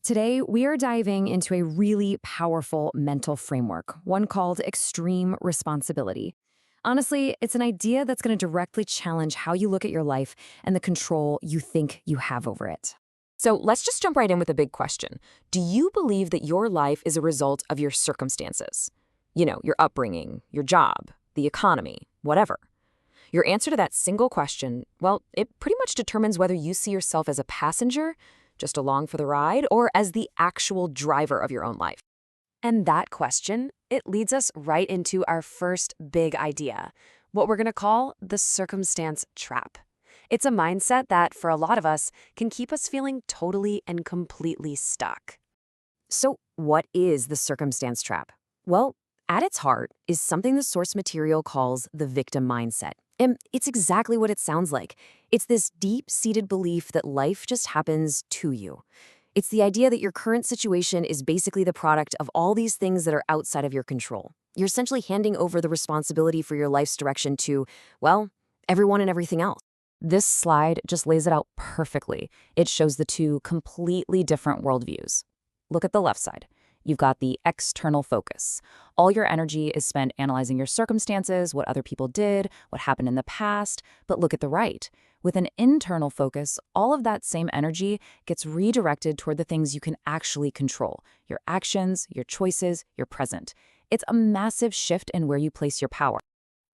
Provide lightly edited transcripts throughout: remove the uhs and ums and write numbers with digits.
Today, we are diving into a really powerful mental framework, one called extreme responsibility. Honestly, it's an idea that's going to directly challenge how you look at your life and the control you think you have over it. So let's just jump right in with a big question. Do you believe that your life is a result of your circumstances? Your upbringing, your job, the economy, whatever. Your answer to that single question, well, it pretty much determines whether you see yourself as a passenger, just along for the ride, or as the actual driver of your own life. And that question, it leads us right into our first big idea, what we're going to call the circumstance trap. It's a mindset that, for a lot of us, can keep us feeling totally and completely stuck. So, what is the circumstance trap? Well, at its heart is something the source material calls the victim mindset. And it's exactly what it sounds like. It's this deep-seated belief that life just happens to you. It's the idea that your current situation is basically the product of all these things that are outside of your control. You're essentially handing over the responsibility for your life's direction to, well, everyone and everything else. This slide just lays it out perfectly. It shows the two completely different worldviews. Look at the left side. You've got the external focus. All your energy is spent analyzing your circumstances, what other people did, what happened in the past. But look at the right. With an internal focus, all of that same energy gets redirected toward the things you can actually control: your actions, your choices, your present. It's a massive shift in where you place your power.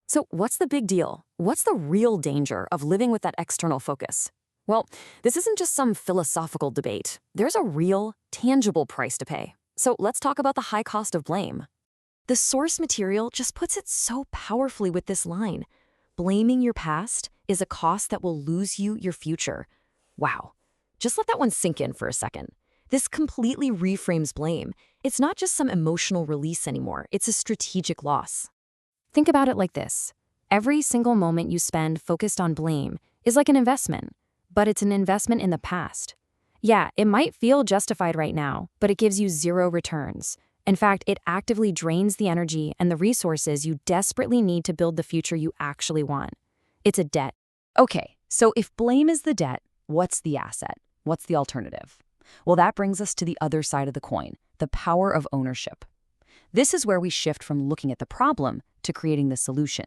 So what's the big deal? What's the real danger of living with that external focus? Well, this isn't just some philosophical debate. There's a real, tangible price to pay. So let's talk about the high cost of blame. The source material just puts it so powerfully with this line. Blaming your past is a cost that will lose you your future. Wow. Just let that one sink in for a second. This completely reframes blame. It's not just some emotional release anymore. It's a strategic loss. Think about it like this. Every single moment you spend focused on blame is like an investment, but it's an investment in the past. Yeah, it might feel justified right now, but it gives you zero returns. In fact, it actively drains the energy and the resources you desperately need to build the future you actually want. It's a debt. Okay, so if blame is the debt, what's the asset? What's the alternative? Well, that brings us to the other side of the coin, the power of ownership. This is where we shift from looking at the problem to creating the solution.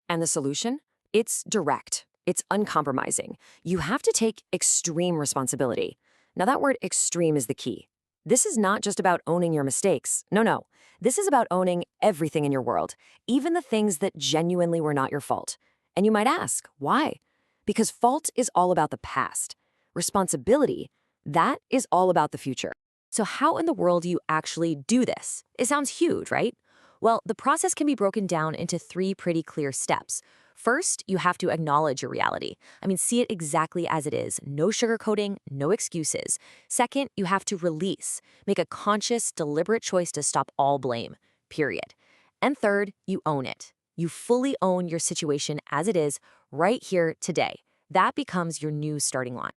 And the solution? It's direct. It's uncompromising. You have to take extreme responsibility. Now, that word extreme is the key. This is not just about owning your mistakes. No. This is about owning everything in your world, even the things that genuinely were not your fault. And you might ask, why? Because fault is all about the past. Responsibility, that is all about the future. So how in the world do you actually do this? It sounds huge, right? Well, the process can be broken down into 3 pretty clear steps. First, you have to acknowledge your reality. See it exactly as it is. No sugarcoating, no excuses. Second, you have to release. Make a conscious, deliberate choice to stop all blame, period. And third, you own it. You fully own your situation as it is right here today. That becomes your new starting line.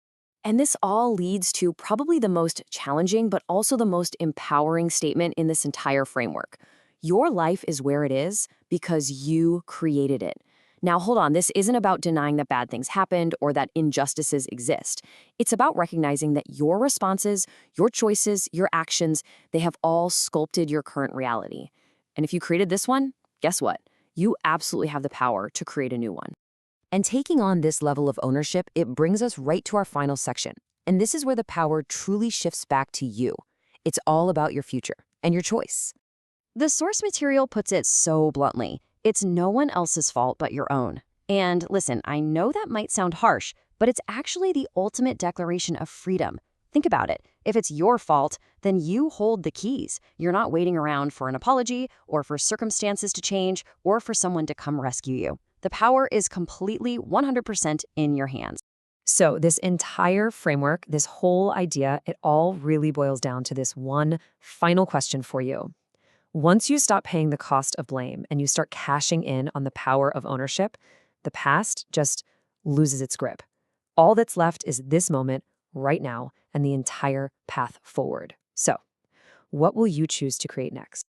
And this all leads to probably the most challenging, but also the most empowering statement in this entire framework. Your life is where it is because you created it. Now, hold on, this isn't about denying that bad things happened or that injustices exist. It's about recognizing that your responses, your choices, your actions, they have all sculpted your current reality. And if you created this one, guess what? You absolutely have the power to create a new one. And taking on this level of ownership, it brings us right to our final section. And this is where the power truly shifts back to you. It's all about your future and your choice. The source material puts it so bluntly. It's no one else's fault but your own. And listen, I know that might sound harsh, but it's actually the ultimate declaration of freedom. Think about it. If it's your fault, then you hold the keys. You're not waiting around for an apology or for circumstances to change or for someone to come rescue you. The power is completely 100% in your hands. So this entire framework, this whole idea, it all really boils down to this one final question for you. Once you stop paying the cost of blame and you start cashing in on the power of ownership, the past just loses its grip. All that's left is this moment right now and the entire path forward. So, what will you choose to create next?